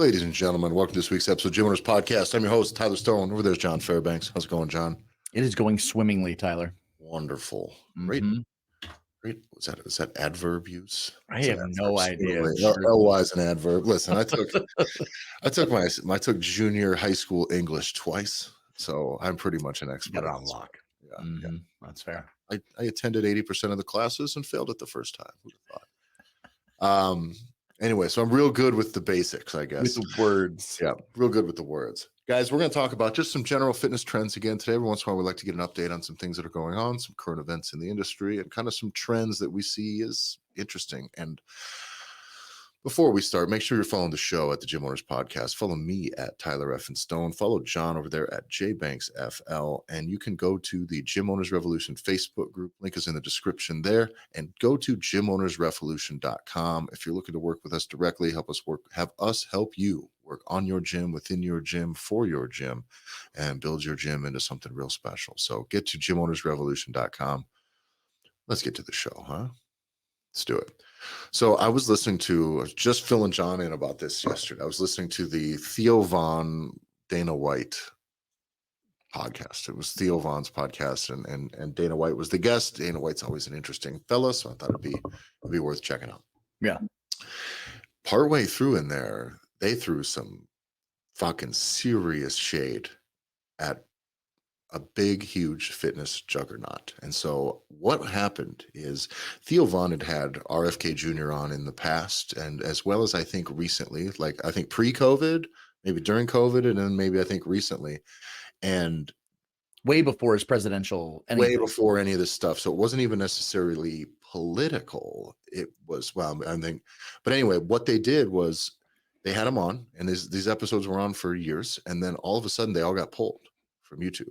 Ladies and gentlemen, welcome to this week's episode of Gym Owners Podcast. I'm your host, Tyler Stone. Over there's John Fairbanks. How's it going, John? It is going swimmingly, Tyler. Wonderful. Great. Great. Is that adverb use? I have no idea. LY is an adverb. Listen, I took junior high school English twice, so I'm pretty much an expert. Got it on lock. Yeah, that's fair. I attended 80% of the classes and failed it the first time. Who'd have thought? Anyway, so I'm real good with the basics, I guess. With the words. Yeah, real good with the words. Guys, we're going to talk about just some general fitness trends again today. Every once in a while, we like to get an update on some things that are going on, some current events in the industry, and kind of some trends that we see as interesting. And before we start, make sure you're following the show at the Gym Owners Podcast. Follow me at Tyler F. and Stone. Follow John over there at JBanksFL. And you can go to the Gym Owners Revolution Facebook group. Link is in the description there. And go to gymownersrevolution.com. If you're looking to work with us directly, have us help you work on your gym, within your gym, for your gym, and build your gym into something real special. So get to gymownersrevolution.com. Let's get to the show, huh? Let's do it. So I was listening to, just filling John in about this yesterday. I was listening to the Theo Von Dana White podcast. It was Theo Von's podcast, and Dana White was the guest. Dana White's always an interesting fella, so I thought it'd be worth checking out. Yeah. Partway through in there, they threw some fucking serious shade at a big, huge fitness juggernaut. And so what happened is Theo Von had RFK Jr. on in the past, and as well as I think recently, like I think pre-COVID, maybe during COVID, and then maybe I think recently, and way before his presidential, way before any of this stuff. So it wasn't even necessarily political. It was, well, I think, but anyway, what they did was they had him on, and these episodes were on for years, and then all of a sudden they all got pulled from YouTube.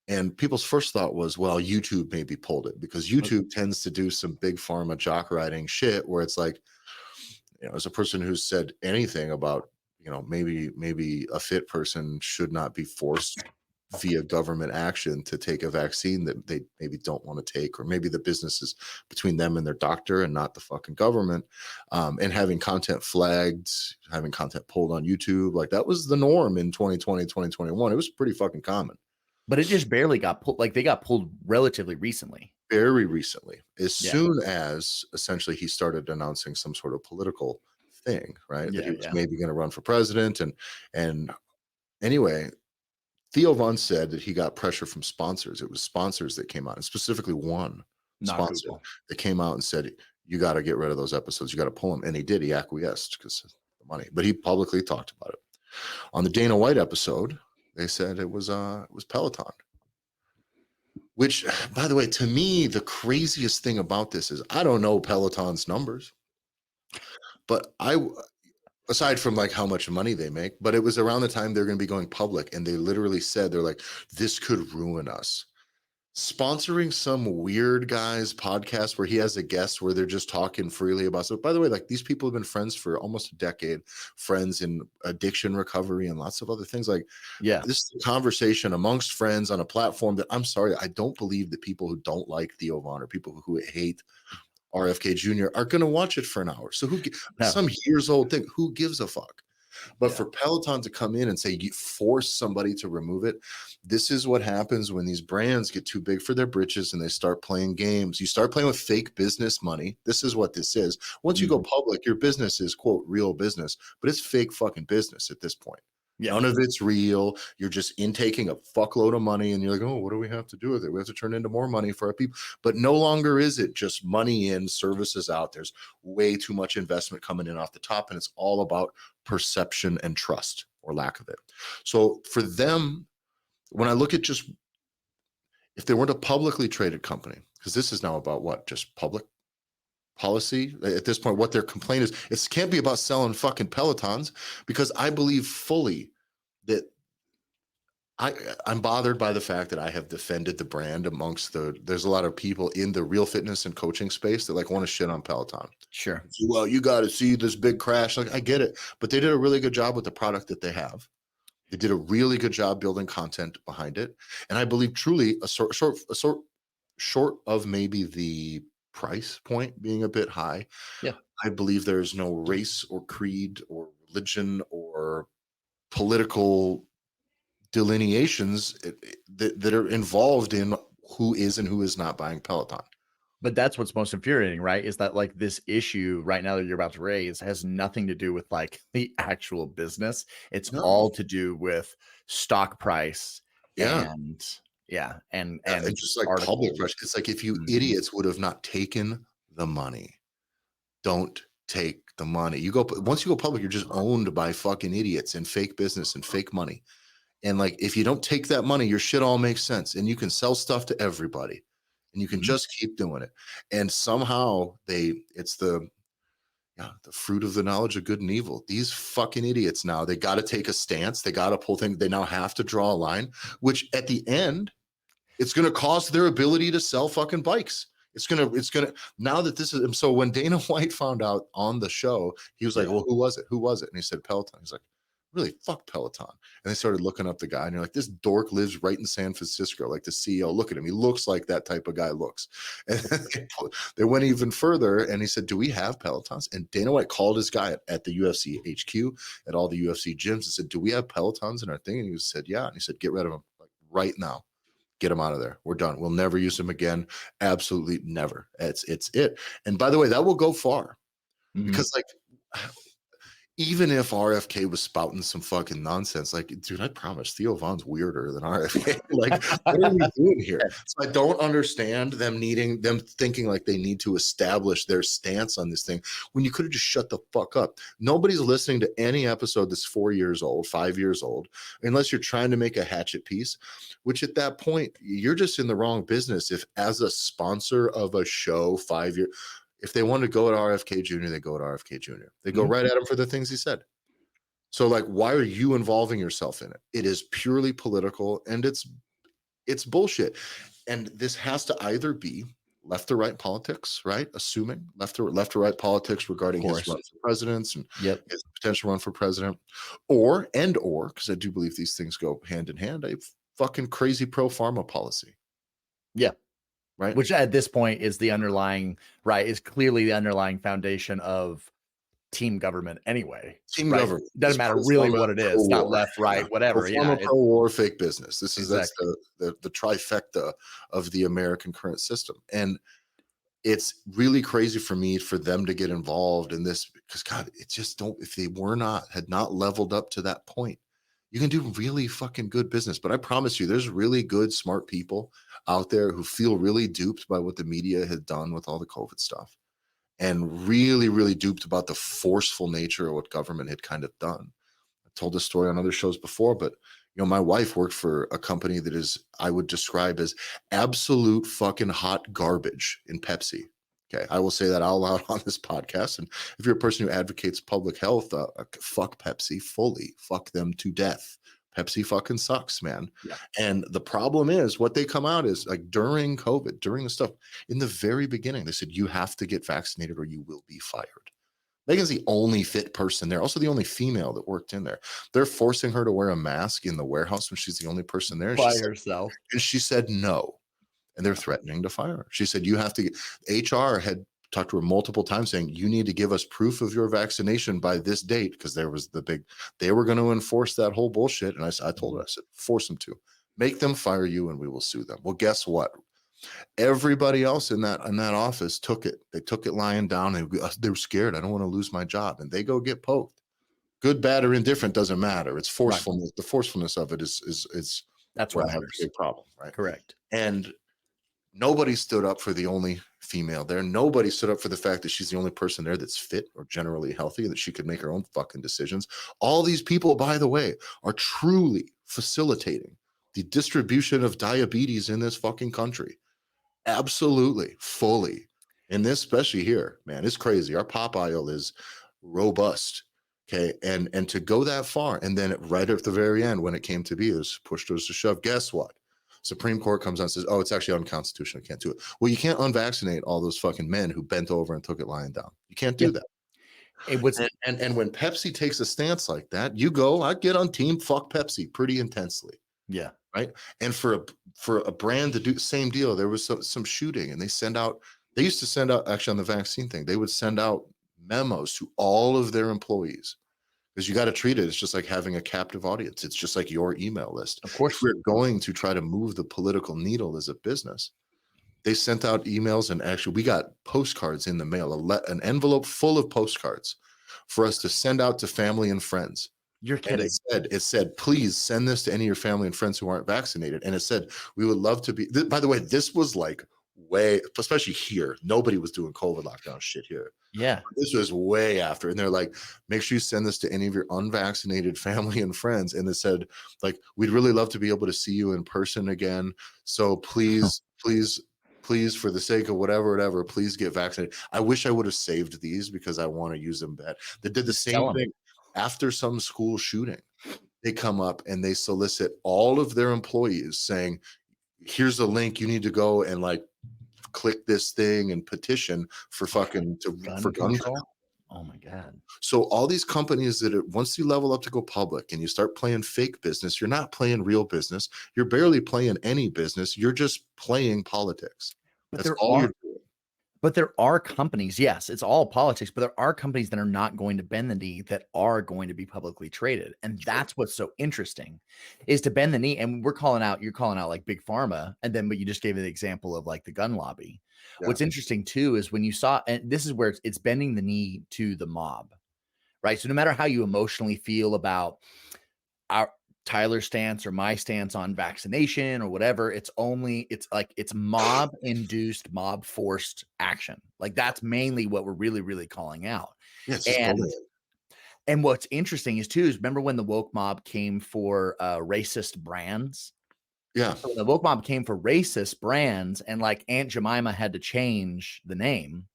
And people's first thought was, well, YouTube maybe pulled it because YouTube tends to do some big pharma jock riding shit where it's like, as a person who's said anything about, maybe a fit person should not be forced via government action to take a vaccine that they maybe don't want to take, or maybe the business is between them and their doctor and not the fucking government. And having content flagged, having content pulled on YouTube, like that was the norm in 2020, 2021. It was pretty fucking common. But it just barely got pulled. Like they got pulled relatively recently. Very recently. As soon as essentially he started announcing some sort of political thing, right? That he was maybe going to run for president. And anyway, Theo Von said that he got pressure from sponsors. It was sponsors that came out, and specifically one sponsor that came out and said, you got to get rid of those episodes. You got to pull them. And he did. He acquiesced because of the money. But he publicly talked about it. On the Dana White episode, they said it was Peloton. Which, by the way, to me, the craziest thing about this is I don't know Peloton's numbers. But aside from like how much money they make, but it was around the time they're going to be going public, and they literally said, they're like, this could ruin us. Sponsoring some weird guy's podcast where he has a guest where they're just talking freely about stuff. By the way, like these people have been friends for almost a decade, friends in addiction recovery and lots of other things. Like, this is a conversation amongst friends on a platform that, I'm sorry, I don't believe that people who don't like Theo Von or people who hate RFK Jr. are going to watch it for an hour. So some years old thing, who gives a fuck? But for Peloton to come in and say, you force somebody to remove it, this is what happens when these brands get too big for their britches and they start playing games. You start playing with fake business money. This is what this is. Once you go public, your business is, quote, real business, but it's fake fucking business at this point. None of it's real. You're just intaking a fuckload of money, and you're like, oh, what do we have to do with it? We have to turn into more money for our people. But no longer is it just money in, services out. There's way too much investment coming in off the top, and it's all about perception and trust, or lack of it. So for them, when I look at just, if they weren't a publicly traded company, because this is now about what, just public policy at this point, what their complaint is, it can't be about selling fucking Pelotons, because I believe fully that I'm bothered by the fact that I have defended the brand amongst there's a lot of people in the real fitness and coaching space that like want to shit on Peloton. Sure. Well, you got to see this big crash. Like, I get it, but they did a really good job with the product that they have. They did a really good job building content behind it. And I believe truly short of maybe the price point being a bit high. Yeah. I believe there's no race or creed or religion or or political delineations that are involved in who is and who is not buying Peloton. But that's what's most infuriating, right? Is that like this issue right now that you're about to raise has nothing to do with like the actual business. It's all to do with stock price and and just like public articles. pressure. It's like if you idiots would have not taken the money, don't take the money. Once you go public, you're just owned by fucking idiots and fake business and fake money. And like if you don't take that money, your shit all makes sense and you can sell stuff to everybody and you can just keep doing it. And somehow it's the fruit of the knowledge of good and evil. These fucking idiots now, they got to take a stance. They got to pull things. They now have to draw a line, which at the end, it's going to cost their ability to sell fucking bikes. It's gonna now that this is so when Dana White found out on the show, he was like, well, who was it? And he said Peloton. He's like, really, fuck Peloton. And they started looking up the guy, and you're like, this dork lives right in San Francisco, like the CEO. Look at him. He looks like that type of guy looks. And they went even further, and he said, do we have Pelotons? And Dana White called his guy at the UFC HQ, at all the UFC gyms, and said, do we have Pelotons in our thing? And he said, yeah. And he said, get rid of them like right now. Get them out of there. We're done. We'll never use them again. Absolutely never. It's it. And by the way, that will go far because like even if RFK was spouting some fucking nonsense, like, dude, I promise Theo Von's weirder than RFK. Like, what are we doing here? So I don't understand them thinking like they need to establish their stance on this thing when you could have just shut the fuck up. Nobody's listening to any episode that's 4 years old, 5 years old, unless you're trying to make a hatchet piece, which at that point, you're just in the wrong business. If as a sponsor of a show, 5 years, if they want to go at RFK Jr., they go at RFK Jr. They go right at him for the things he said. So like, why are you involving yourself in it? It is purely political and it's bullshit. And this has to either be left or right politics, right? Assuming left or right politics regarding his run for presidents and his potential run for president, or because I do believe these things go hand in hand, a fucking crazy pro-pharma policy. Yeah. Right. Which at this point is the underlying, is clearly the underlying foundation of team government anyway. Government. Doesn't matter really what it is, not left, right, whatever. Pro-war fake business. That's the trifecta of the American current system. And it's really crazy for me for them to get involved in this because God, it just if they had not leveled up to that point, you can do really fucking good business. But I promise you, there's really good, smart people out there who feel really duped by what the media had done with all the COVID stuff and really, really duped about the forceful nature of what government had kind of done. I told this story on other shows before, but my wife worked for a company that is, I would describe as absolute fucking hot garbage in Pepsi. Okay, I will say that out loud on this podcast. And if you're a person who advocates public health, fuck Pepsi fully. Fuck them to death. Pepsi fucking sucks, man. Yeah. And the problem is what they come out is like during COVID, during the stuff, in the very beginning, they said, you have to get vaccinated or you will be fired. Megan's the only fit person there. Also the only female that worked in there. They're forcing her to wear a mask in the warehouse when she's the only person there. By herself. And she said no. And they're threatening to fire her. She said, you have to HR had talked to her multiple times saying, you need to give us proof of your vaccination by this date. Cause there was they were going to enforce that whole bullshit. And I told her, I said, force them to make them fire you and we will sue them. Well, guess what? Everybody else in that office took it. They took it lying down. They were scared. I don't want to lose my job. And they go get poked. Good, bad, or indifferent doesn't matter. It's forcefulness. Right. The forcefulness of it is that's what I have a big problem. Right. Correct. And nobody stood up for the only female there. Nobody stood up for the fact that she's the only person there that's fit or generally healthy and that she could make her own fucking decisions. All these people, by the way, are truly facilitating the distribution of diabetes in this fucking country. Absolutely, fully. And this, especially here, man, it's crazy. Our pop aisle is robust. Okay. And to go that far, and then right at the very end, when it came to be, it was pushed us to shove. Guess what? Supreme Court comes out and says, oh, it's actually unconstitutional. I can't do it. Well, you can't unvaccinate all those fucking men who bent over and took it lying down. You can't do that. It was, and when Pepsi takes a stance like that, I get on team fuck Pepsi pretty intensely. Yeah. Right. And for a brand to do the same deal, there was some shooting and they used to send out actually on the vaccine thing, they would send out memos to all of their employees because you got to treat it. It's just like having a captive audience. It's just like your email list. Of If course. we're going to try to move the political needle as a business, they sent out emails, and actually we got postcards in the mail, an envelope full of postcards for us to send out to family and friends. You're And kidding. it said, please send this to any of your family and friends who aren't vaccinated. And it said, we would love to be, by the way, this was like way, especially here, nobody was doing COVID lockdown shit here. Yeah. This was way after. And they're like, make sure you send this to any of your unvaccinated family and friends. And it said, like, we'd really love to be able to see you in person again. So please, please, for the sake of whatever, please get vaccinated. I wish I would have saved these because I want to use them bad. They did the same thing after some school shooting. They come up and they solicit all of their employees saying, here's a link, you need to go and like click this thing and petition for fucking for gun control. Oh my God. So all these companies that once you level up to go public and you start playing fake business, you're not playing real business. You're barely playing any business. You're just playing politics. That's all you're doing. But there are companies, yes, it's all politics, but there are companies that are not going to bend the knee that are going to be publicly traded. And that's what's so interesting is to bend the knee. And you're calling out like big pharma. And then, but you just gave the example of like the gun lobby. Yeah. What's interesting too, is when you saw, and this is where it's bending the knee to the mob, right? So no matter how you emotionally feel about Tyler's stance or my stance on vaccination or whatever, it's mob induced, mob forced action. Like that's mainly what we're really, really calling out. Yes. And what's interesting is remember when the woke mob came for racist brands? Yeah. So the woke mob came for racist brands, and like Aunt Jemima had to change the name.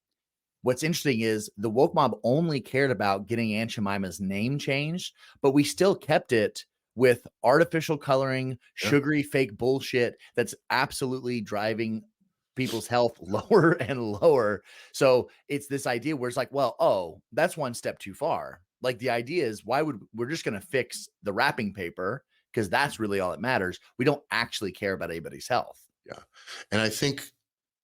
What's interesting is the woke mob only cared about getting Aunt Jemima's name changed, but we still kept it with artificial coloring, sugary fake bullshit that's absolutely driving people's health lower and lower. So it's this idea where it's like, well, oh, that's one step too far. Like the idea is we're just going to fix the wrapping paper because that's really all that matters. We don't actually care about anybody's health. Yeah. And I think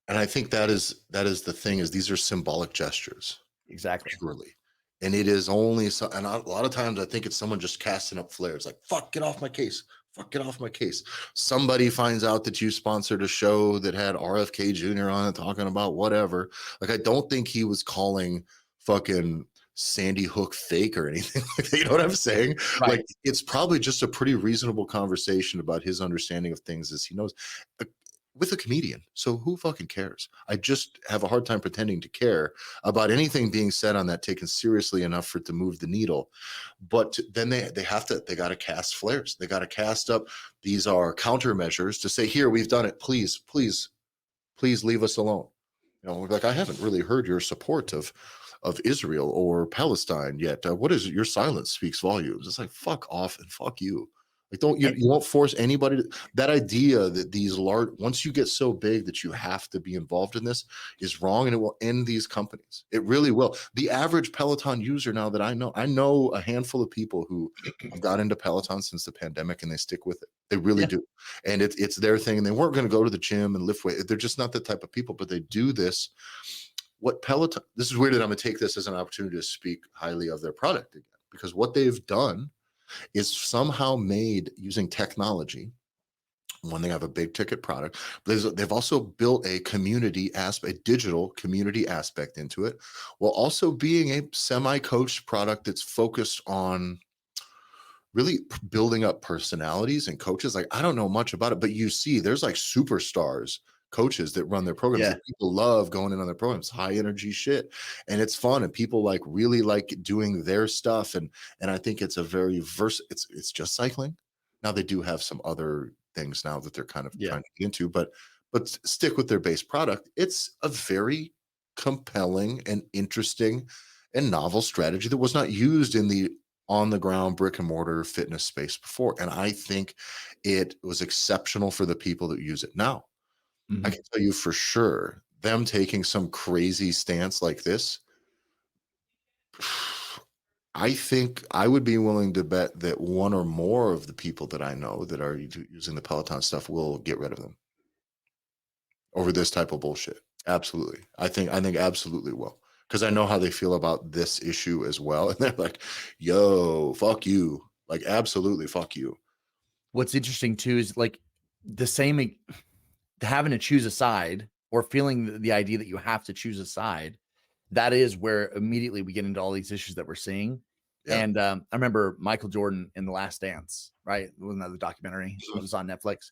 that is the thing, is these are symbolic gestures. Exactly. Purely. And it is only so, and a lot of times I think it's someone just casting up flares like, fuck, get off my case. Fuck, get off my case. Somebody finds out that you sponsored a show that had RFK Jr. on it talking about whatever. Like, I don't think he was calling fucking Sandy Hook fake or anything like that. You know what I'm saying? Right. Like, it's probably just a pretty reasonable conversation about his understanding of things as he knows. With a comedian. So who fucking cares? I just have a hard time pretending to care about anything being said on that taken seriously enough for it to move the needle. But then they got to cast flares. They got to cast up. These are countermeasures to say, here, we've done it. Please, please, please leave us alone. You know, like, I haven't really heard your support of Israel or Palestine yet. What is it? Your silence speaks volumes. It's like, fuck off and fuck you. Like, you won't force anybody to, that idea that these large, once you get so big that you have to be involved in this, is wrong, and it will end these companies. It really will. The average Peloton user now that I know a handful of people who have got into Peloton since the pandemic, and they stick with it. They really do. And it's their thing, and they weren't going to go to the gym and lift weight. They're just not the type of people, but they do this. What Peloton, this is weird that I'm going to take this as an opportunity to speak highly of their product again, because what they've done is somehow made, using technology, when they have a big ticket product, they've also built a digital community aspect into it, while also being a semi-coached product that's focused on really building up personalities and coaches. Like, I don't know much about it, but you see there's like superstars coaches that run their programs that people love going in on their programs, high energy shit, and it's fun, and people like really like doing their stuff, and I think it's a very it's just cycling. Now they do have some other things now that they're kind of trying to get into, but stick with their base product. It's a very compelling and interesting and novel strategy that was not used in the on the ground brick and mortar fitness space before, and I think it was exceptional for the people that use it now. I can tell you for sure, them taking some crazy stance like this, I think I would be willing to bet that one or more of the people that I know that are using the Peloton stuff will get rid of them over this type of bullshit. Absolutely. I think absolutely will. because I know how they feel about this issue as well. And they're like, yo, fuck you. Like, absolutely fuck you. What's interesting too is like the same having to choose a side or feeling the idea that you have to choose a side. That is where immediately we get into all these issues that we're seeing. Yeah. And I remember Michael Jordan in The Last Dance, right? Wasn't that the documentary? It was on Netflix.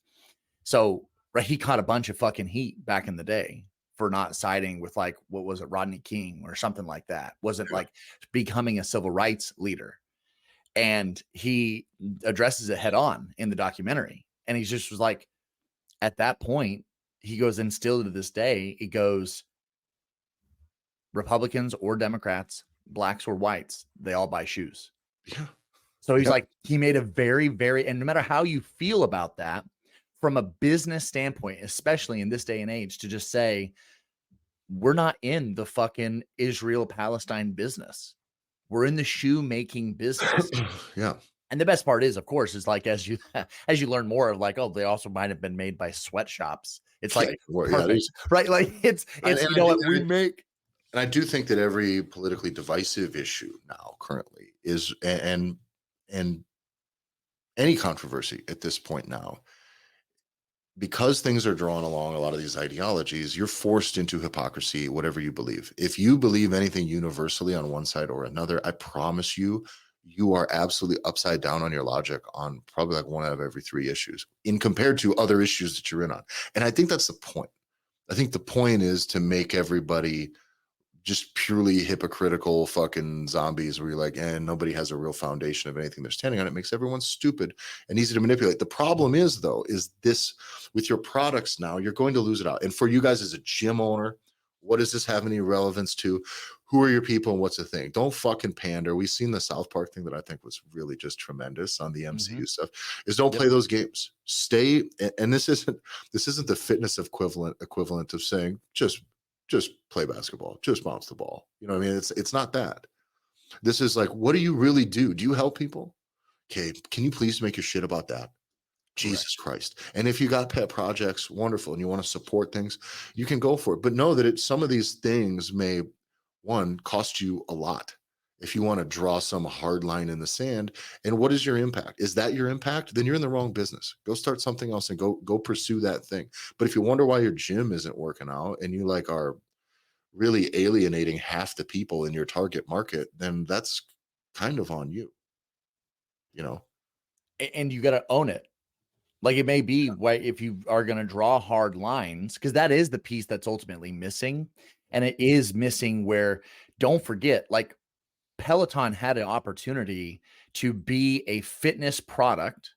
So, right, he caught a bunch of fucking heat back in the day for not siding with, like, what was it, Rodney King or something like that. Wasn't like becoming a civil rights leader. And he addresses it head on in the documentary. And he just was like, at that point, he goes, and still to this day, he goes, Republicans or Democrats, blacks or whites, they all buy shoes. Yeah. So he's like, he made a very, very, and no matter how you feel about that, from a business standpoint, especially in this day and age, to just say, we're not in the fucking Israel Palestine business. We're in the shoe making business. Yeah. And the best part is, of course, is like as you learn more of like, oh, they also might have been made by sweatshops. It's like perfect, right? Like it's you know what we make. And I do think that every politically divisive issue now currently is and any controversy at this point now, because things are drawn along a lot of these ideologies, you're forced into hypocrisy, whatever you believe. If you believe anything universally on one side or another, I promise you, you are absolutely upside down on your logic on probably like one out of every three issues in compared to other issues that you're in on. And I think that's the point. I think the point is to make everybody just purely hypocritical fucking zombies where you're like, and nobody has a real foundation of anything they're standing on. It makes everyone stupid and easy to manipulate. The problem is, though, is this with your products now, you're going to lose it out. And for you guys as a gym owner, what does this have any relevance to? Who are your people and what's the thing? Don't fucking pander. We've seen the South Park thing that I think was really just tremendous on the MCU stuff. Is don't play those games. Stay, and this isn't the fitness equivalent of saying just play basketball, just bounce the ball. You know what I mean? It's not that. This is like, what do you really do? Do you help people? Okay, can you please make your shit about that? Jesus Christ. And if you got pet projects, wonderful, and you want to support things, you can go for it. But know that some of these things may, one, cost you a lot if you want to draw some hard line in the sand. And what is your impact? Is that your impact? Then you're in the wrong business. Go start something else and go pursue that thing. But if you wonder why your gym isn't working out and you like are really alienating half the people in your target market, then that's kind of on you, you know? And you got to own it. Like it may be why if you are going to draw hard lines, because that is the piece that's ultimately missing. And it is missing where, don't forget, like Peloton had an opportunity to be a fitness product,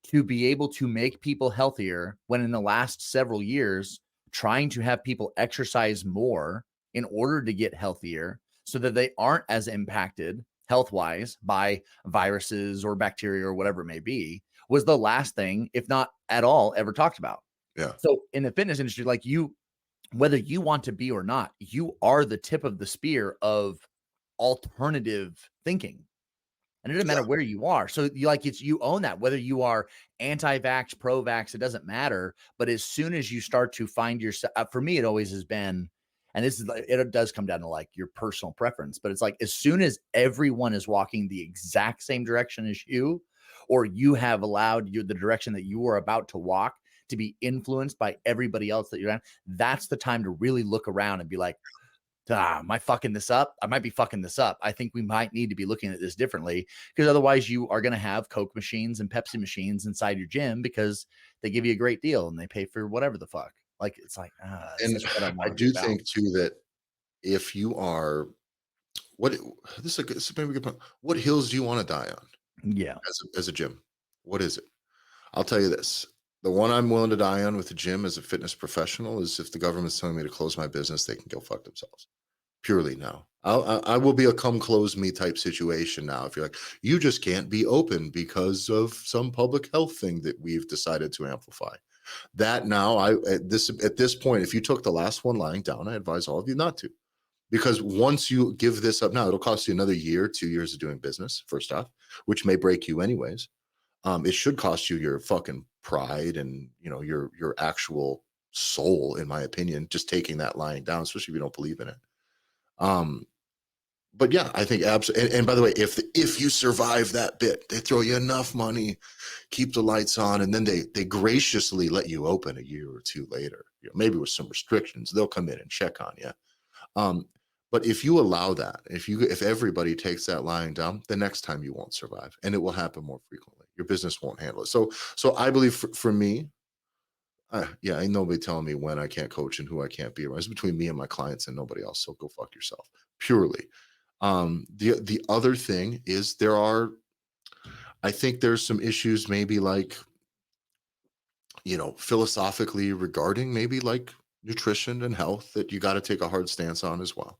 to be able to make people healthier, when in the last several years, trying to have people exercise more in order to get healthier so that they aren't as impacted health-wise by viruses or bacteria or whatever it may be, was the last thing, if not at all, ever talked about. Yeah. So in the fitness industry, like you, whether you want to be or not, you are the tip of the spear of alternative thinking. And it doesn't matter where you are. So you own that, whether you are anti-vax, pro-vax, it doesn't matter. But as soon as you start to find yourself, for me, it always has been, and it does come down to like your personal preference, but it's like, as soon as everyone is walking the exact same direction as you, or you have allowed the direction that you are about to walk to be influenced by everybody else that you're in, that's the time to really look around and be like, am I fucking this up? I might be fucking this up. I think we might need to be looking at this differently, because otherwise you are going to have Coke machines and Pepsi machines inside your gym because they give you a great deal and they pay for whatever the fuck. Like, it's like, and I do think too that if you are, this is maybe a good point. What hills do you want to die on? Yeah. As a gym, what is it? I'll tell you this. The one I'm willing to die on with the gym as a fitness professional is if the government's telling me to close my business, they can go fuck themselves. Purely now. I will be a come close me type situation now. If you're like, you just can't be open because of some public health thing that we've decided to amplify. That now, at this point, if you took the last one lying down, I advise all of you not to. Because once you give this up now, it'll cost you another year, 2 years of doing business, first off, which may break you anyways. It should cost you your fucking pride and, you know, your actual soul, in my opinion, just taking that lying down, especially if you don't believe in it. Um, but yeah, I think absolutely. And by the way, if you survive that bit, they throw you enough money, keep the lights on, and then they graciously let you open a year or two later. Maybe with some restrictions, they'll come in and check on you. Um, but if you allow that, if everybody takes that lying down, the next time you won't survive, and it will happen more frequently. Your business won't handle it. So I believe for me, yeah, ain't nobody telling me when I can't coach and who I can't be around. It's between me and my clients and nobody else. So go fuck yourself. Purely. The other thing is I think there's some issues maybe like, philosophically regarding maybe like nutrition and health that you got to take a hard stance on as well.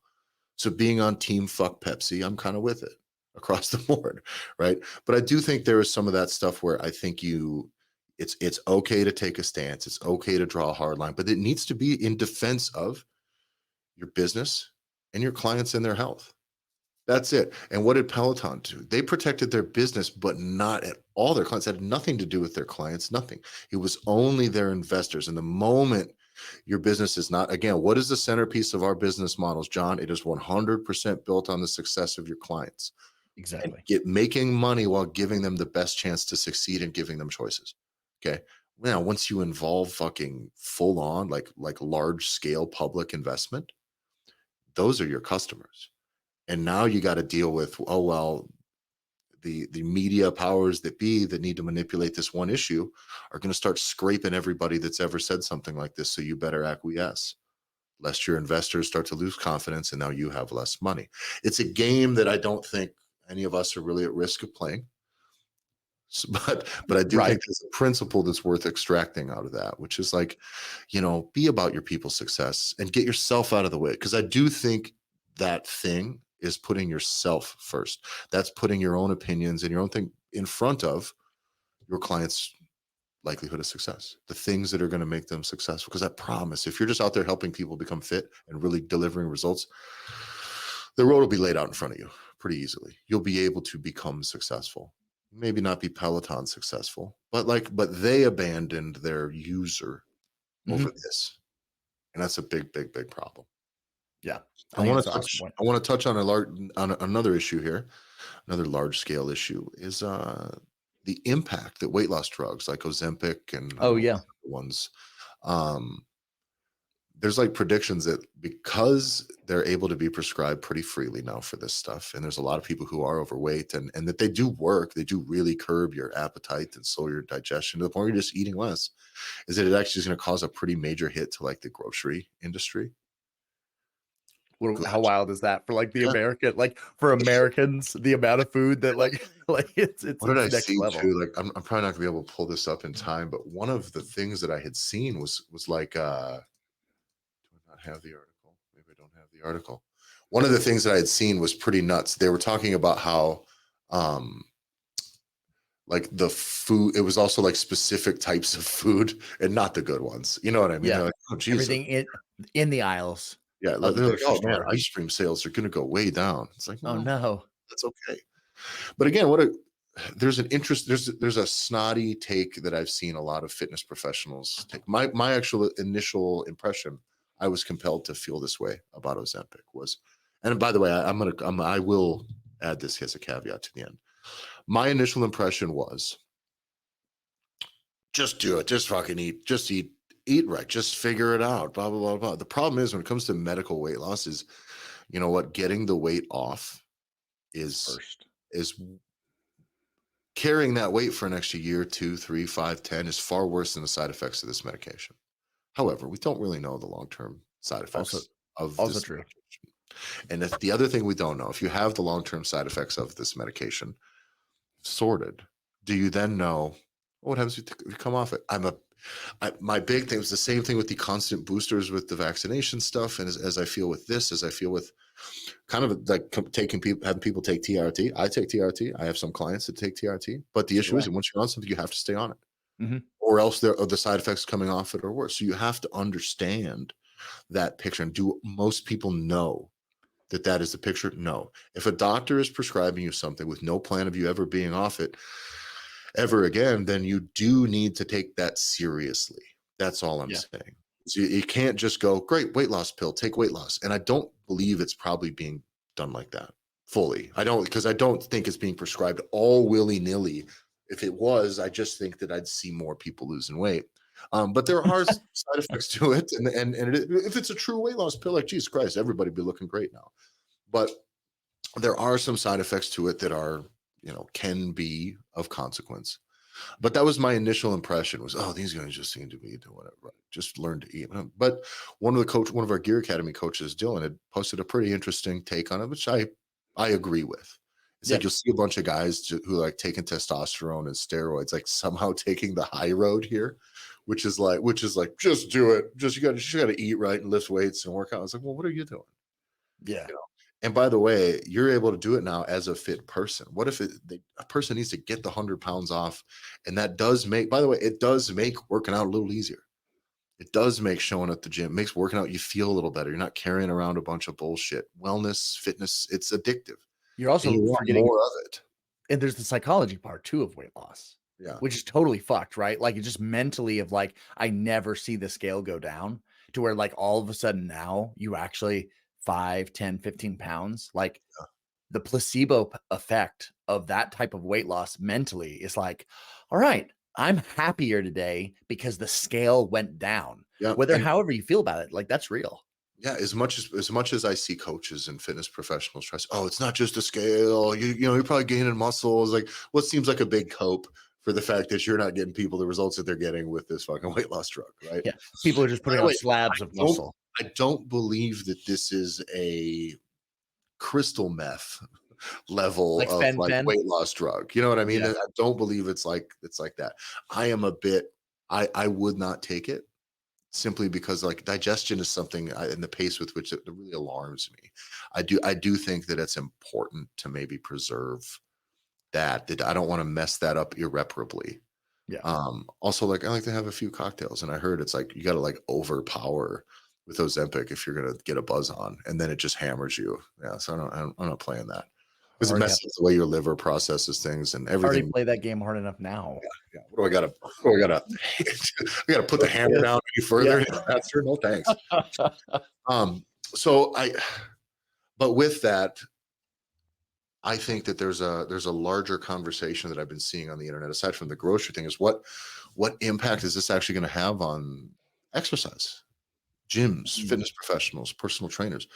So being on team fuck Pepsi, I'm kind of with it across the board, right? But I do think there is some of that stuff where I think it's okay to take a stance, it's okay to draw a hard line, but it needs to be in defense of your business and your clients and their health. That's it. And what did Peloton do? They protected their business, but not at all their clients. It had nothing to do with their clients, nothing. It was only their investors. And the moment your business is not, again, what is the centerpiece of our business models, John? It is 100% built on the success of your clients and Exactly. making money while giving them the best chance to succeed and giving them choices. Okay. Now, once you involve fucking full on, like large scale public investment, those are your customers. And now you got to deal with, oh, well, the media powers that be that need to manipulate this one issue are going to start scraping everybody that's ever said something like this. So you better acquiesce, lest your investors start to lose confidence and now you have less money. It's a game that I don't think any of us are really at risk of playing. But I do Right. think there's a principle that's worth extracting out of that, which is like, be about your people's success and get yourself out of the way. Because I do think that thing is putting yourself first. That's putting your own opinions and your own thing in front of your client's likelihood of success, the things that are going to make them successful. Because I promise, if you're just out there helping people become fit and really delivering results, the road will be laid out in front of you pretty easily. You'll be able to become successful. Maybe not be Peloton successful, but they abandoned their user over Mhm. this. And that's a big, big, big problem. Yeah. I I think want it's to an awesome touch point. I want to touch on another issue here. Another large scale issue is the impact that weight loss drugs like Ozempic and I Oh, don't know yeah. the ones um there's like predictions that because they're able to be prescribed pretty freely now for this stuff, and there's a lot of people who are overweight and that they do work, they do really curb your appetite and slow your digestion to the point where you're just eating less, is that it actually is going to cause a pretty major hit to like the grocery industry. How wild is that for like the Yeah. American, like for Americans, the amount of food that like, like it's, What did I next see level. too? Like I'm probably not gonna be able to pull this up in time, but one of the things that I had seen was like do I not have the article? Maybe I don't have the article. One of the things that I had seen was pretty nuts. They were talking about how um like the food, it was also like specific types of food and not the good ones. You know what I mean? Yeah. They're like, oh Jesus. Everything in the aisles Yeah, of the they're like, grocery oh man, store. ice cream sales are gonna go way down. It's like, Oh, no, no. that's okay. But again, there's an interest, there's a snotty take that I've seen a lot of fitness professionals take. My actual initial impression, I was compelled to feel this way about Ozempic was, and by the way, I will add this as a caveat to the end. My initial impression was just do it, just fucking eat, just eat right, just figure it out, blah blah blah blah. The problem is when it comes to medical weight loss is, you know what, getting the weight off is First. is carrying that weight for an extra year, 2, 3, 5, 10 is far worse than the side effects of this medication. However, we don't really know the long-term side Also, effects of also this true. medication. And if the other thing we don't know, if you have the long-term side effects of this medication sorted, do you then know what happens if you come off it? My big thing was the same thing with the constant boosters with the vaccination stuff, and as I feel with this, as I feel with kind of like taking people, having people take TRT. I take TRT. I have some clients that take TRT, but the So issue do is I. that once you're on something, you have to stay on it, Mhm. or else the side effects coming off it are worse. So you have to understand that picture. And do most people know that that is the picture? No. If a doctor is prescribing you something with no plan of you ever being off it ever again, then you do need to take that seriously. That's all I'm Yeah. saying. You can't just go, great, weight loss pill, take weight loss. And I don't believe it's probably being done like that fully. I don't, because I don't think it's being prescribed all willy-nilly. If it was, I just think that I'd see more people losing weight. But there are side effects to it. If it's a true weight loss pill, like Jesus Christ, everybody be looking great now. But there are some side effects to it that are, can be of consequence. But that was my initial impression was, oh, these guys just seem to be doing it right. Just learn to eat. But one of our Gear Academy coaches, Dylan, had posted a pretty interesting take on it, which I agree with. It's like you'll see a bunch of guys who like taking testosterone and steroids, like somehow taking the high road here, which is like just do it. You got to eat right and lift weights and work out. I was like, well, what are you doing? Yeah. And by the way, you're able to do it now as a fit person. What if a person needs to get the 100 pounds off? And that does make, by the way, it does make working out a little easier. It does make showing at the gym, makes working out, you feel a little better. You're not carrying around a bunch of bullshit. Wellness, fitness, it's addictive. You're also forgetting more of it. And there's the psychology part too of weight loss. Yeah. Which is totally fucked, right? Like, it's just mentally of like, I never see the scale go down to where like all of a sudden now you actually 5, 10, 15 pounds, like the placebo effect of that type of weight loss mentally is like, all right, I'm happier today because the scale went down. Yeah. However you feel about it, like that's real. Yeah, as much as I see coaches and fitness professionals try, oh, it's not just a scale. You're probably gaining muscles. Like, what seems like a big cope for the fact that you're not getting people the results that they're getting with this fucking weight loss drug, right? Yeah, people are just putting on slabs of muscle. I don't believe that this is a crystal meth level like of weight loss drug. You know what I mean? Yeah. I don't believe it's like that. I would not take it simply because like digestion is something and the pace with which it really alarms me. I do think that it's important to maybe preserve that I don't want to mess that up irreparably. Yeah. Also, like I like to have a few cocktails, and I heard it's like you got to like overpower with Ozempic if you're gonna get a buzz on, and then it just hammers you. Yeah, so I'm not playing that because it messes the way your liver processes things and everything. Already play that game hard enough now. Yeah. What do I gotta? I gotta put the hammer down any further. Yeah. That's true. No thanks. But with that, I think that there's a larger conversation that I've been seeing on the internet, aside from the grocery thing, is what impact is this actually going to have on exercise, gyms, fitness professionals, personal trainers?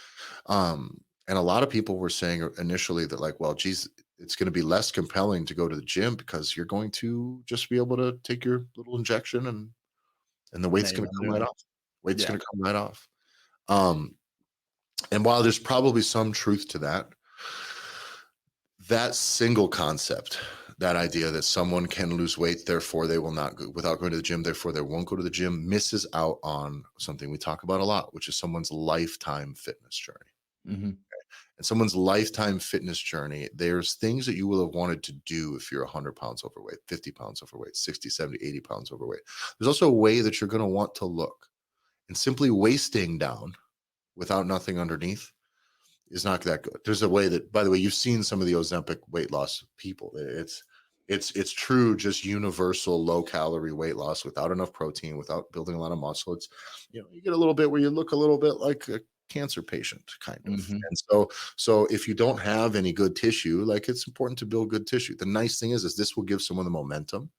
And a lot of people were saying initially that like, well, geez, it's going to be less compelling to go to the gym because you're going to just be able to take your little injection and the weight's going to come right off. Weight's going to come right off. And while there's probably some truth to that, that single concept, that idea that someone can lose weight, therefore they will not go without going to the gym, therefore they won't go to the gym, misses out on something we talk about a lot, which is someone's lifetime fitness journey. Mm-hmm. Okay? And someone's lifetime fitness journey, there's things that you will have wanted to do if you're 100 pounds overweight, 50 pounds overweight, 60, 70, 80 pounds overweight. There's also a way that you're going to want to look. And simply wasting down without nothing underneath is not that good. There's a way that, by the way, you've seen some of the Ozempic weight loss people. It's true, just universal low calorie weight loss without enough protein, without building a lot of muscle. It's, you get a little bit where you look a little bit like a cancer patient kind of. Mm-hmm. And so if you don't have any good tissue, like it's important to build good tissue. The nice thing is this will give someone the momentum,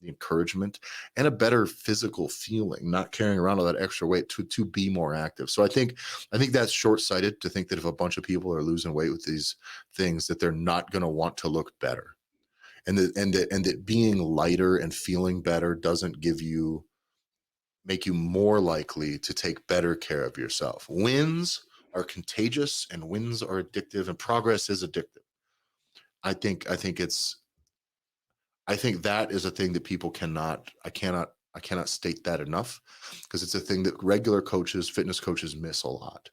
the encouragement, and a better physical feeling, not carrying around all that extra weight to be more active. So I think that's short-sighted to think that if a bunch of people are losing weight with these things, that they're not going to want to look better. And that being lighter and feeling better doesn't make you more likely to take better care of yourself. Wins are contagious and wins are addictive, and progress is addictive. I think that is a thing that people I cannot state that enough, because it's a thing that regular coaches, fitness coaches miss a lot.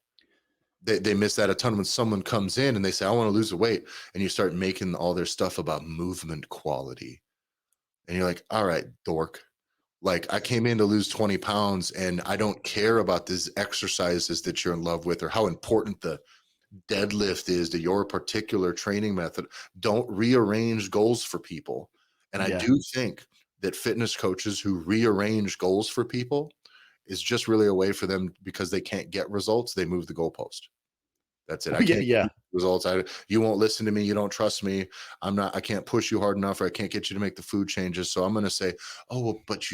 They miss that a ton when someone comes in and they say, I want to lose the weight. And you start making all their stuff about movement quality. And you're like, all right, dork. Like, I came in to lose 20 pounds and I don't care about these exercises that you're in love with or how important the deadlift is to your particular training method. Don't rearrange goals for people. And I do think that fitness coaches who rearrange goals for people is just really a way for them, because they can't get results, they move the goalpost. That's it. I Yeah, can't yeah. results. You won't listen to me. You don't trust me. I can't push you hard enough, or I can't get you to make the food changes. So I'm going to say, oh, well, but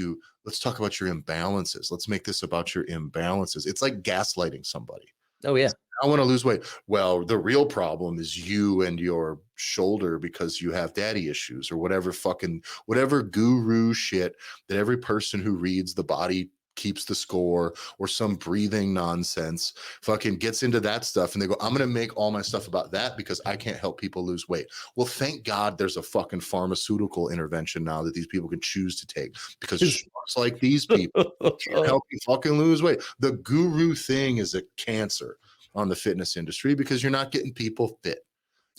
let's talk about your imbalances. Let's make this about your imbalances. It's like gaslighting somebody. Oh, yeah. I want to lose weight. Well, the real problem is you and your shoulder because you have daddy issues, or whatever guru shit that every person who reads The Body Keeps the Score or some breathing nonsense fucking gets into that stuff, and they go, I'm going to make all my stuff about that because I can't help people lose weight. Well, thank God there's a fucking pharmaceutical intervention now that these people can choose to take, because it's like these people can't help you fucking lose weight. The guru thing is a cancer on the fitness industry, because you're not getting people fit.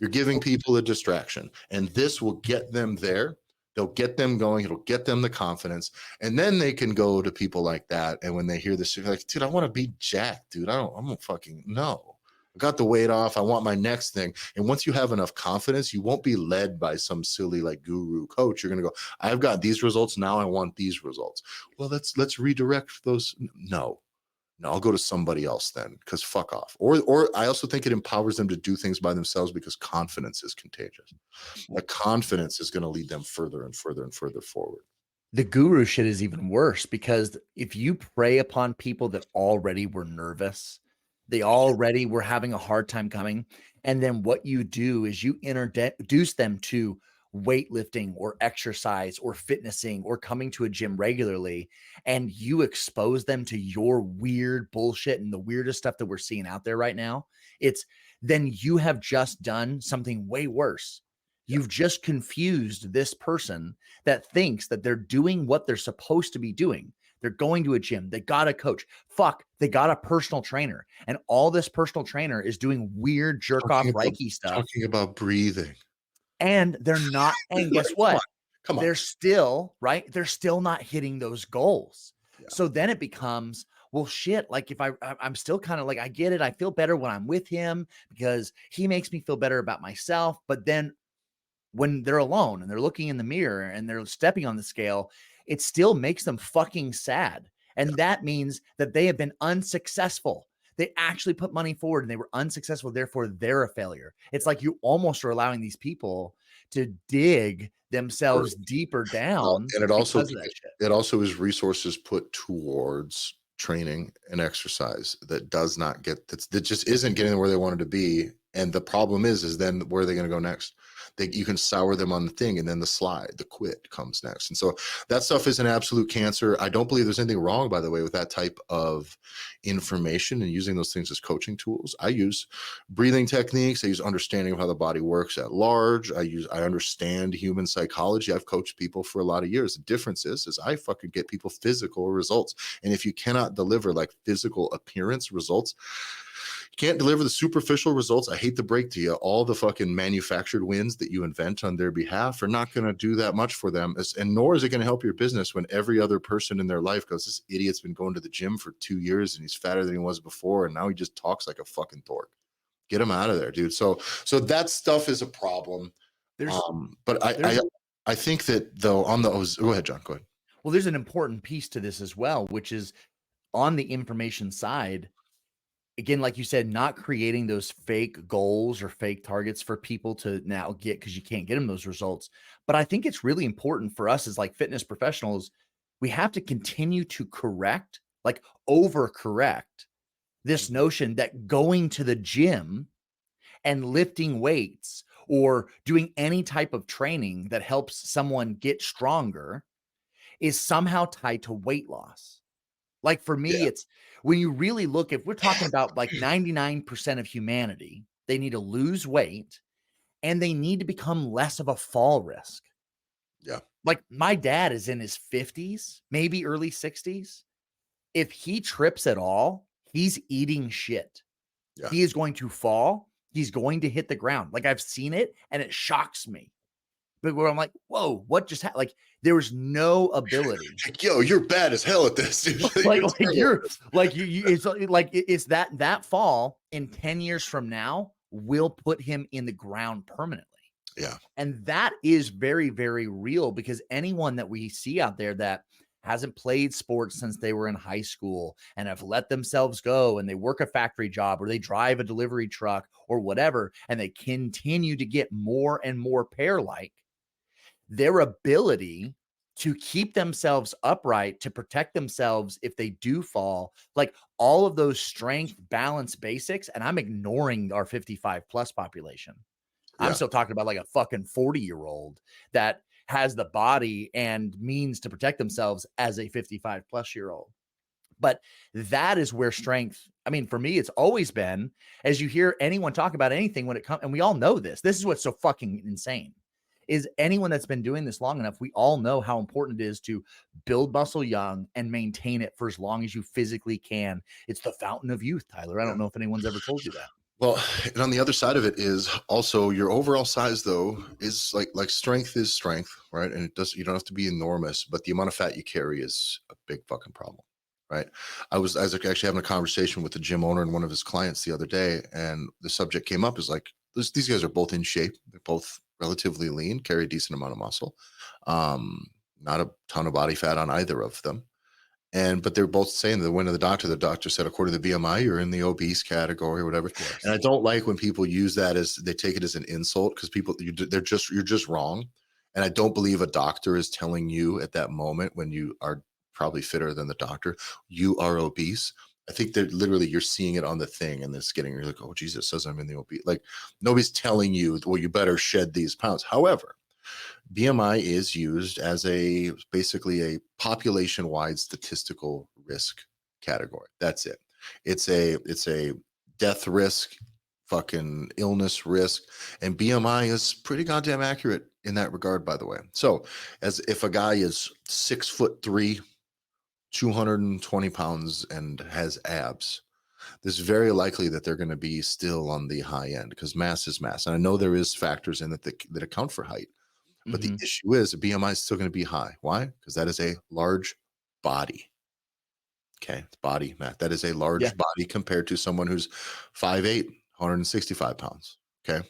You're giving people a distraction, and this will get them there. They'll get them going. It'll get them the confidence, and then they can go to people like that. And when they hear this, they're like, dude, I want to be jacked, dude. I'm a fucking no. I got the weight off. I want my next thing. And once you have enough confidence, you won't be led by some silly like guru coach. You're going to go, I've got these results. Now I want these results. Well, let's redirect those. No, I'll go to somebody else then, because fuck off. Or I also think it empowers them to do things by themselves, because confidence is contagious. The confidence is going to lead them further and further and further forward. The guru shit is even worse, because if you prey upon people that already were nervous, they already were having a hard time coming, and then what you do is you introduce them to weightlifting or exercise or fitnessing or coming to a gym regularly, and you expose them to your weird bullshit and the weirdest stuff that we're seeing out there right now, then you have just done something way worse. You've just confused this person that thinks that they're doing what they're supposed to be doing. They're going to a gym. They got a coach. Fuck, they got a personal trainer. And all this personal trainer is doing weird jerk off Reiki stuff. Talking about breathing. And they're not. And guess what? Come on. They're still, right? They're still not hitting those goals. Yeah. So then it becomes, well, shit, like if I'm still kind of like, I get it. I feel better when I'm with him because he makes me feel better about myself. But then when they're alone and they're looking in the mirror and they're stepping on the scale, it still makes them fucking sad. And that means that they have been unsuccessful. They actually put money forward and they were unsuccessful. Therefore, they're a failure. It's like you almost are allowing these people to dig themselves deeper down. And it also is resources put towards training and exercise that just isn't getting where they wanted to be. And the problem is then where are they going to go next? You can sour them on the thing, and then the quit comes next. And so that stuff is an absolute cancer. I don't believe there's anything wrong, by the way, with that type of information and using those things as coaching tools. I use breathing techniques. I use understanding of how the body works at large. I understand human psychology. I've coached people for a lot of years. The difference is I fucking get people physical results. And if you cannot deliver like physical appearance results, can't deliver the superficial results. I hate to break to you, all the fucking manufactured wins that you invent on their behalf are not going to do that much for them. And nor is it going to help your business when every other person in their life goes, this idiot's been going to the gym for 2 years and he's fatter than he was before. And now he just talks like a fucking dork. Get him out of there, dude. So that stuff is a problem. But I think that though go ahead, John, go ahead. Well, there's an important piece to this as well, which is on the information side. Again, like you said, not creating those fake goals or fake targets for people to now get, because you can't get them those results. But I think it's really important for us as like fitness professionals. We have to continue to correct, like overcorrect this notion that going to the gym and lifting weights or doing any type of training that helps someone get stronger is somehow tied to weight loss. Like for me, it's when you really look, if we're talking about like 99% of humanity, they need to lose weight and they need to become less of a fall risk. Yeah. Like my dad is in his 50s, maybe early 60s. If he trips at all, he's eating shit. Yeah. He is going to fall. He's going to hit the ground. Like I've seen it and it shocks me. But where I'm like, whoa, what just happened? Like there was no ability. Like, yo, you're bad as hell at this, dude. It's that fall in 10 years from now will put him in the ground permanently. Yeah. And that is very, very real, because anyone that we see out there that hasn't played sports since they were in high school and have let themselves go, and they work a factory job or they drive a delivery truck or whatever, and they continue to get more and more pear-like, their ability to keep themselves upright, to protect themselves if they do fall, like all of those strength, balance basics. And I'm ignoring our 55 plus population. I'm Yeah. still talking about like a fucking 40-year-old that has the body and means to protect themselves as a 55 plus year old. But that is where strength, I mean, for me, it's always been, as you hear anyone talk about anything when it comes, and we all know this is what's so fucking insane, is anyone that's been doing this long enough, we all know how important it is to build muscle young and maintain it for as long as you physically can. It's the fountain of youth, Tyler. I don't know if anyone's ever told you that. Well, and on the other side of it is also your overall size, though, is like strength is strength, right? And you don't have to be enormous, but the amount of fat you carry is a big fucking problem, right? I was actually having a conversation with the gym owner and one of his clients the other day, and the subject came up is like, these guys are both in shape. They're both relatively lean, carry a decent amount of muscle, not a ton of body fat on either of them. But they're both saying that they went to the doctor said, according to the BMI, you're in the obese category or whatever. And I don't like when people use that as they take it as an insult, because you're just wrong. And I don't believe a doctor is telling you at that moment, when you are probably fitter than the doctor, you are obese. I think that literally you're seeing it on the thing and you're like, oh, Jesus says I'm in the obese. Like, nobody's telling you, well, you better shed these pounds. However, BMI is used as basically a population-wide statistical risk category. That's it. It's a death risk, fucking illness risk, and BMI is pretty goddamn accurate in that regard, by the way. So, as if a guy is 6'3", 220 pounds, and has abs, it's very likely that they're going to be still on the high end, because mass is mass. And I know there is factors in it that account for height. But the issue is the BMI is still going to be high. Why? Because that is a large body. Okay. It's body mass. That is a large body compared to someone who's 5'8", 165 pounds. Okay.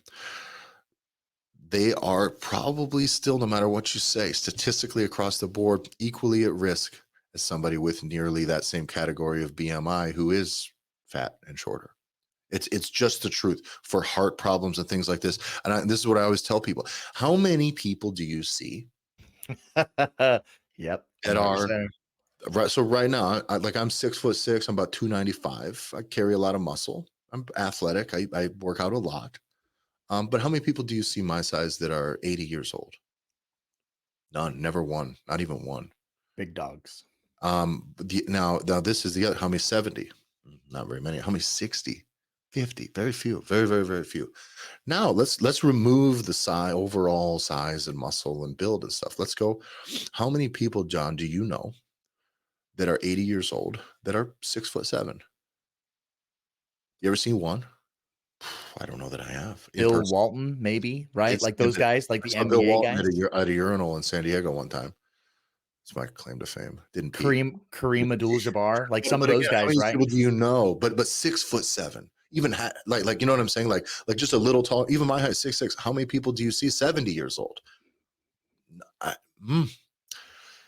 They are probably still, no matter what you say, statistically across the board, equally at risk as somebody with nearly that same category of BMI who is fat and shorter. It's just the truth for heart problems and things like this. And this is what I always tell people. How many people do you see Yep. that are right? So right now, I'm 6'6", I'm about 295. I carry a lot of muscle. I'm athletic. I work out a lot. But how many people do you see my size that are 80 years old? None, never one, not even one. Big dogs. Now this is the other. How many 70? Not very many. How many 60? 50? Very few. Very, very, very few. Now let's remove the overall size and muscle and build and stuff. Let's go. How many people, John, do you know that are 80 years old that are 6'7"? You ever seen one? I don't know that I have. Bill Walton, maybe, right? Like those guys, like the NBA guys. At a urinal in San Diego one time. It's my claim to fame. Didn't Kareem Abdul-Jabbar, like some of those guys, right? People do you know? But 6'7", even like you know what I'm saying? Like just a little tall. Even my height, 6'6". How many people do you see 70 years old?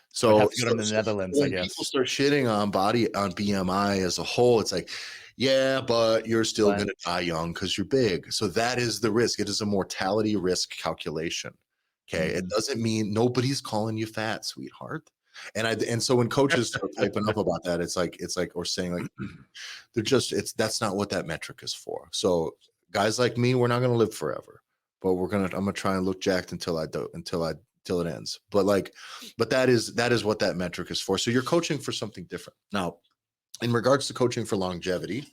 So, have to go to the Netherlands, I guess. People start shitting on BMI as a whole. It's like, yeah, but you're still going to die young because you're big. So that is the risk. It is a mortality risk calculation. Okay. It doesn't mean nobody's calling you fat, sweetheart. And so when coaches start typing up about that, it's like, or saying like, that's not what that metric is for. So guys like me, we're not going to live forever, but I'm going to try and look jacked until it ends. But that is what that metric is for. So you're coaching for something different. Now, in regards to coaching for longevity,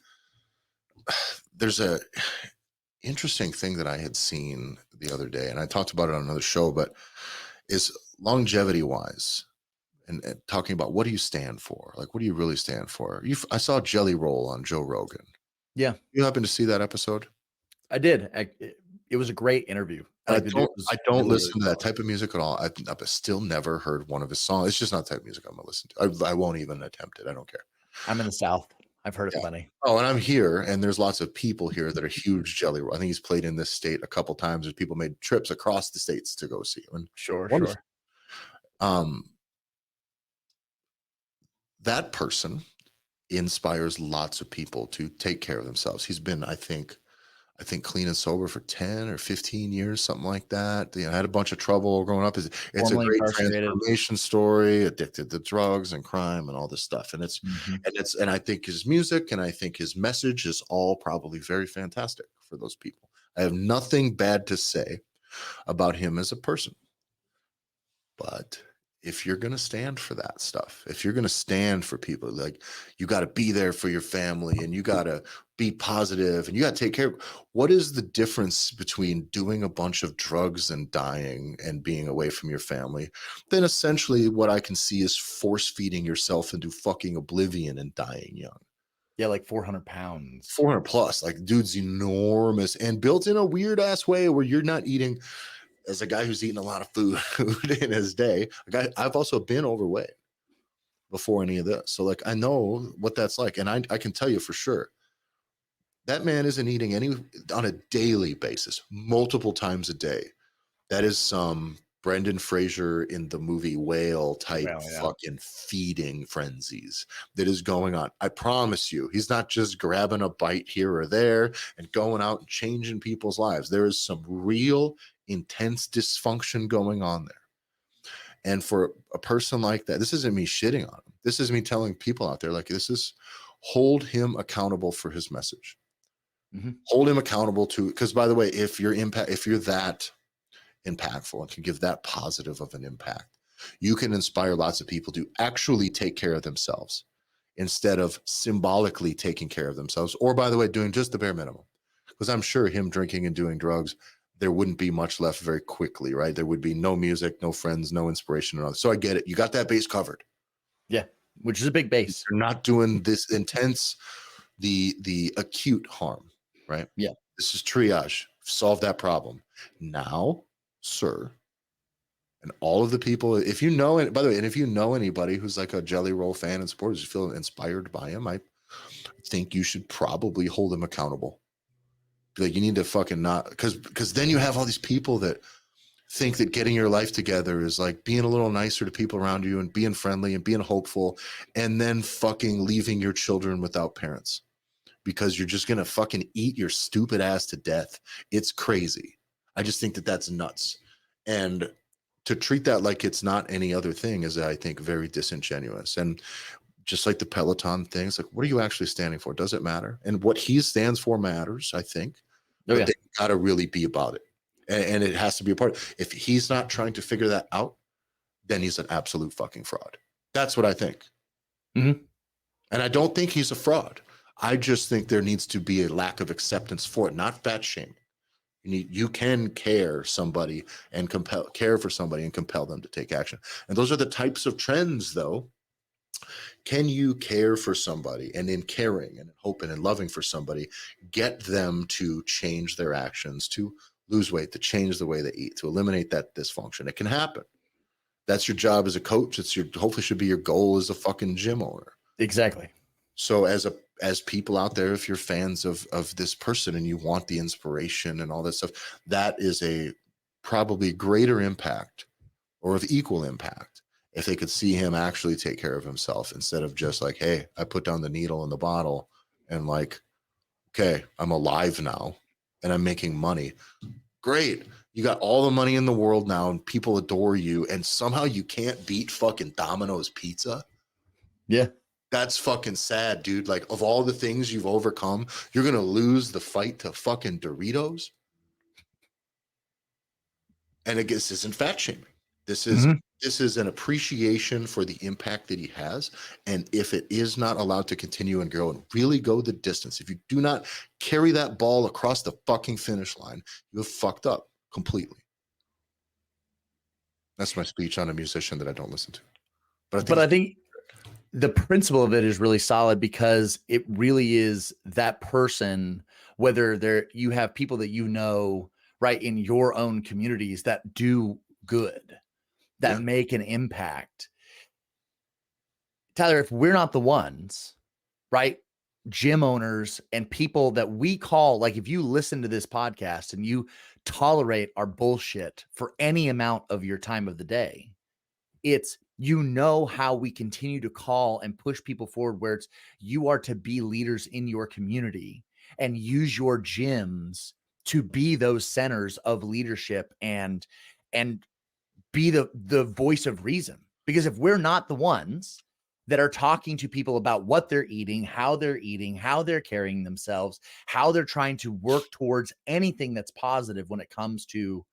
there's a interesting thing that I had seen the other day, and I talked about it on another show, but is longevity wise and talking about what do you stand for? Like, what do you really stand for? I saw Jelly Roll on Joe Rogan. Yeah. You happen to see that episode? I did. It was a great interview. I don't listen to that type of music at all. I've still never heard one of his songs. It's just not the type of music I'm gonna listen to. I won't even attempt it. I don't care. I'm in the South. I've heard it plenty. Oh, and I'm here, and there's lots of people here that are huge Jelly Roll. I think he's played in this state a couple times. There's people made trips across the states to go see him. Sure. that person inspires lots of people to take care of themselves. He's been, I think clean and sober for 10 or 15 years, something like that. You know, had a bunch of trouble growing up. It's a Formerly great incarcerated. transformation story, addicted to drugs and crime and all this stuff. And I think his music and I think his message is all probably very fantastic for those people. I have nothing bad to say about him as a person. But if you're going to stand for that stuff, if you're going to stand for people, like, you got to be there for your family and you got to be positive and you got to take care of, what is the difference between doing a bunch of drugs and dying and being away from your family? Then essentially what I can see is force feeding yourself into fucking oblivion and dying young. Yeah, like 400 pounds. 400 plus, like, dude's enormous and built in a weird ass way where you're not eating. As a guy who's eaten a lot of food in his day, I've also been overweight before any of this. So, like, I know what that's like. And I can tell you for sure, that man isn't eating any on a daily basis, multiple times a day. That is some Brendan Fraser in the movie Whale type fucking feeding frenzies that is going on. I promise you, he's not just grabbing a bite here or there and going out and changing people's lives. There is some real intense dysfunction going on there. And for a person like that, this isn't me shitting on him. This is me telling people out there, like, hold him accountable for his message. Hold him accountable to, because by the way, if you're that impactful and can give that positive of an impact, you can inspire lots of people to actually take care of themselves instead of symbolically taking care of themselves, or, by the way, doing just the bare minimum. Because I'm sure him drinking and doing drugs, there wouldn't be much left very quickly, right? There would be no music, no friends, no inspiration, and all. So I get it. You got that base covered. Yeah, which is a big base. You're not doing this intense, the acute harm, right? Yeah. This is triage. Solve that problem. Now, sir, and all of the people, if you know it, by the way, and if you know anybody who's like a Jelly Roll fan and supporters, you feel inspired by him, I think you should probably hold him accountable. Like, you need to fucking not, because then you have all these people that think that getting your life together is like being a little nicer to people around you and being friendly and being hopeful, and then fucking leaving your children without parents because you're just gonna fucking eat your stupid ass to death. It's crazy. I just think that that's nuts. And to treat that like it's not any other thing is, I think, very disingenuous. And just like the Peloton things, like, what are you actually standing for? Does it matter? And what he stands for matters, I think. But they got to really be about it. And it has to be a part. If he's not trying to figure that out, then he's an absolute fucking fraud. That's what I think. And I don't think he's a fraud. I just think there needs to be a lack of acceptance for it, not fat shaming. You can care for somebody and compel them to take action. And those are the types of trends, though. Can you care for somebody, and in caring and hoping and loving for somebody, get them to change their actions, to lose weight, to change the way they eat, to eliminate that dysfunction? It can happen. That's your job as a coach. Hopefully should be your goal as a fucking gym owner. Exactly. So as people out there, if you're fans of this person and you want the inspiration and all that stuff, that is a probably greater impact, or of equal impact, if they could see him actually take care of himself instead of just like, hey, I put down the needle in the bottle and like, okay, I'm alive now and I'm making money. Great. You got all the money in the world now and people adore you, and somehow you can't beat fucking Domino's Pizza. Yeah. That's fucking sad, dude. Like, of all the things you've overcome, you're going to lose the fight to fucking Doritos. And I guess this isn't fat shaming. This is an appreciation for the impact that he has. And if it is not allowed to continue and grow and really go the distance, if you do not carry that ball across the fucking finish line, you have fucked up completely. That's my speech on a musician that I don't listen to. But I think the principle of it is really solid, because it really is that person, whether you have people that you know, right, in your own communities that do good, that make an impact. Tyler, if we're not the ones, right, gym owners and people that we call, like, if you listen to this podcast and you tolerate our bullshit for any amount of your time of the day, It's, you know, how we continue to call and push people forward, where it's, you are to be leaders in your community and use your gyms to be those centers of leadership and be the voice of reason. Because if we're not the ones that are talking to people about what they're eating, how they're carrying themselves, how they're trying to work towards anything that's positive when it comes to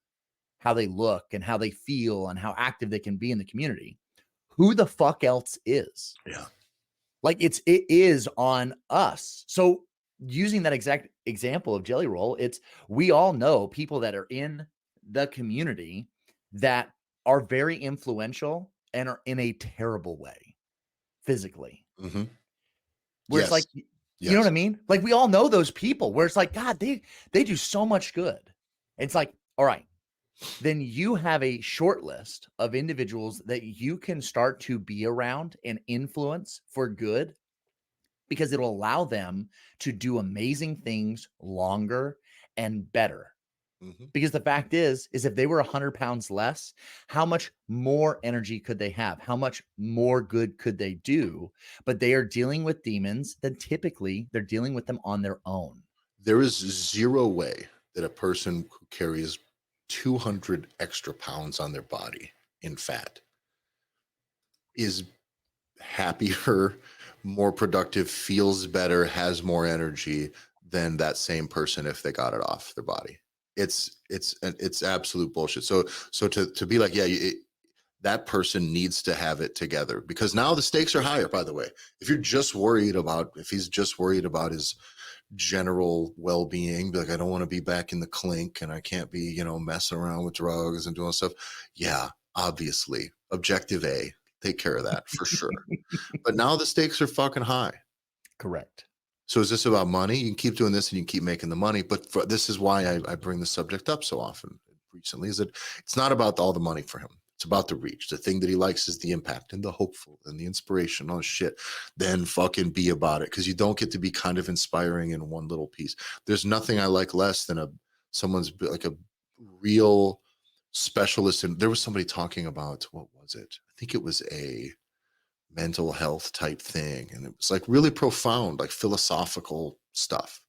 how they look and how they feel and how active they can be in the community, who the fuck else is? Yeah. Like, it is on us. So using that exact example of Jelly Roll, it's, we all know people that are in the community that are very influential and are in a terrible way physically. Mm-hmm. Where it's Yes. like, you know what I mean? Like, we all know those people where it's like, God, they do so much good. It's like, all right, then you have a short list of individuals that you can start to be around and influence for good, because it'll allow them to do amazing things longer and better. Mm-hmm. Because the fact is if they were 100 pounds less, how much more energy could they have? How much more good could they do? But they are dealing with demons that typically they're dealing with them on their own. There is zero way that a person who carries 200 extra pounds on their body in fat is happier, more productive, feels better, has more energy than that same person if they got it off their body. It's absolute bullshit. So to be like, yeah, that person needs to have it together, because now the stakes are higher. By the way, if he's just worried about his general well-being, like, I don't want to be back in the clink and I can't be, messing around with drugs and doing stuff. Yeah, obviously, objective A, take care of that for sure. But now the stakes are fucking high. Correct. So is this about money? You can keep doing this and you can keep making the money. But this is why I bring the subject up so often recently, is that it's not about all the money for him. It's about the reach. The thing that he likes is the impact and the hopeful and the inspiration. Oh shit. Then fucking be about it. Because you don't get to be kind of inspiring in one little piece. There's nothing I like less than someone's like a real specialist. And there was somebody talking about, what was it? I think it was a mental health type thing, and it was like really profound, like philosophical stuff,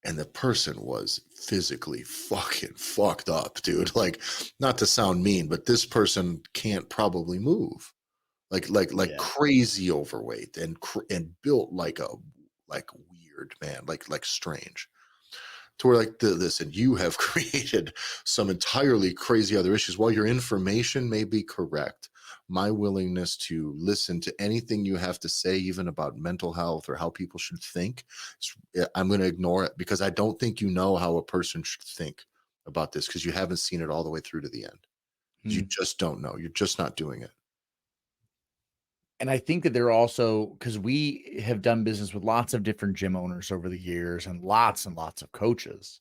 and the person was physically fucking fucked up, dude. Like, not to sound mean, but this person can't probably move, like Yeah. crazy overweight and built like weird, man, like strange, to where like listen, you have created some entirely crazy other issues. While your information may be correct, my willingness to listen to anything you have to say, even about mental health or how people should think, I'm going to ignore it, because I don't think you know how a person should think about this, because you haven't seen it all the way through to the end. You just don't know. You're just not doing it. And I think that they're also, because we have done business with lots of different gym owners over the years and lots of coaches.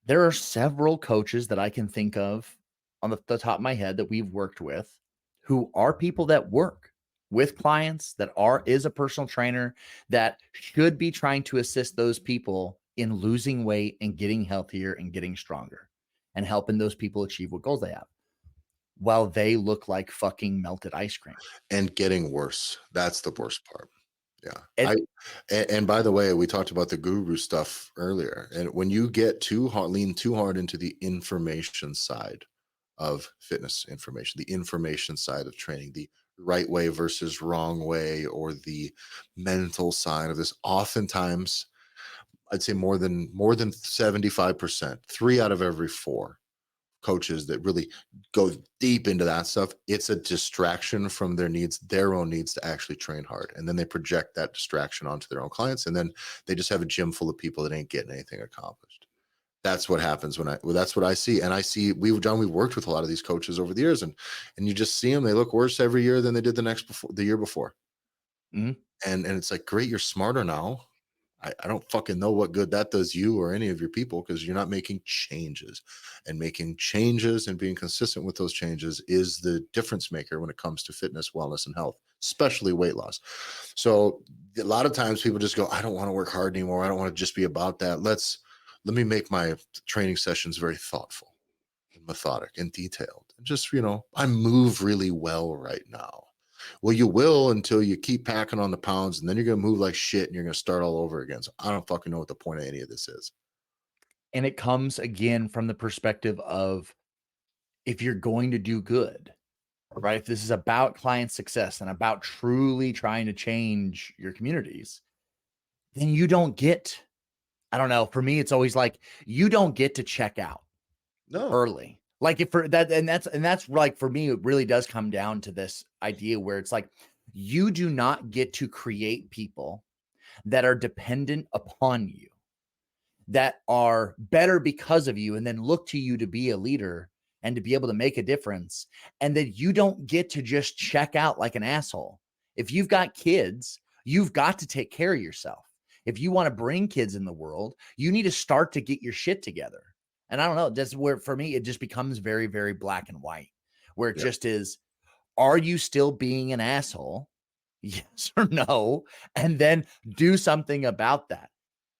There are several coaches that I can think of on the top of my head that we've worked with, who are people that work with clients, that is a personal trainer, that should be trying to assist those people in losing weight and getting healthier and getting stronger and helping those people achieve what goals they have, while they look like fucking melted ice cream. And getting worse. That's the worst part. Yeah. And by the way, we talked about the guru stuff earlier. And when you get lean too hard into the information side of fitness information, the information side of training, the right way versus wrong way, or the mental side of this, oftentimes I'd say more than 75%, 3 out of every 4 coaches that really go deep into that stuff, it's a distraction from their own needs to actually train hard. And then they project that distraction onto their own clients. And then they just have a gym full of people that ain't getting anything accomplished. That's what happens that's what I see. And I see, we've worked with a lot of these coaches over the years, and you just see them, they look worse every year than they did the year before. Mm-hmm. And it's like, great, you're smarter now. I don't fucking know what good that does you or any of your people, because you're not making changes. And making changes and being consistent with those changes is the difference maker when it comes to fitness, wellness, and health, especially weight loss. So a lot of times people just go, I don't want to work hard anymore. I don't want to just be about that. Let me make my training sessions very thoughtful and methodic and detailed. Just, I move really well right now. Well, you will until you keep packing on the pounds, and then you're going to move like shit and you're going to start all over again. So I don't fucking know what the point of any of this is. And it comes again from the perspective of, if you're going to do good, right? If this is about client success and about truly trying to change your communities, then you don't get, I don't know, for me, it's always like, you don't get to check out early. Like if for that, and that's like, for me, it really does come down to this idea where it's like, you do not get to create people that are dependent upon you, that are better because of you, and then look to you to be a leader and to be able to make a difference. And that you don't get to just check out like an asshole. If you've got kids, you've got to take care of yourself. If you want to bring kids in the world, you need to start to get your shit together. And I don't know, that's where for me, it just becomes very, very black and white, where it just is, are you still being an asshole? Yes or no? And then do something about that.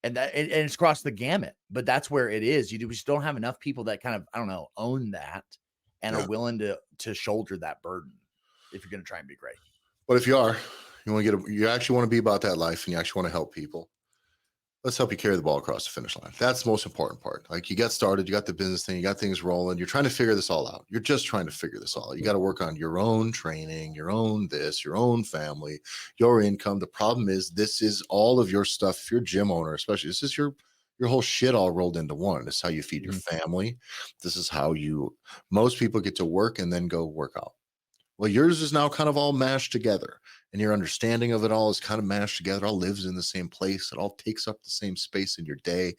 And it's across the gamut, but that's where it is. We just don't have enough people that kind of, I don't know, own that and are willing to shoulder that burden if you're going to try and be great. But if you are, you actually want to be about that life and you actually want to help people, let's help you carry the ball across the finish line. That's the most important part. Like, you got started, you got the business thing, you got things rolling. You're trying to figure this all out. You're just trying to figure this all out. You got to work on your own training, your own this, your own family, your income. The problem is, this is all of your stuff. If you're a gym owner, especially, this is your whole shit all rolled into one. This is how you feed your family. This is how most people get to work and then go work out. Well, yours is now kind of all mashed together, and your understanding of it all is kind of mashed together. It all lives in the same place. It all takes up the same space in your day.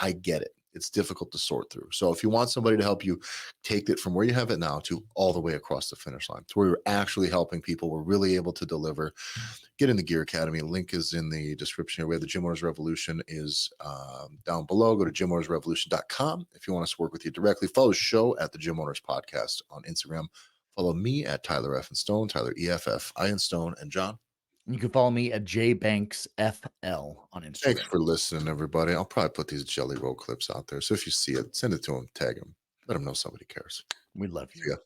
I get it. It's difficult to sort through. So if you want somebody to help you take it from where you have it now to all the way across the finish line, to where you're actually helping people, we're really able to deliver, get in the Gear Academy. Link is in the description here. We have the Gym Owners Revolution is down below. Go to gymownersrevolution.com if you want us to work with you directly. Follow the show at the Gym Owners Podcast on Instagram. Follow me at Tyler F. and Stone, Tyler EFF, I and Stone, and John. And you can follow me at JBanksFL on Instagram. Thanks for listening, everybody. I'll probably put these Jelly Roll clips out there. So if you see it, send it to them, tag them, let them know somebody cares. We love you. See ya.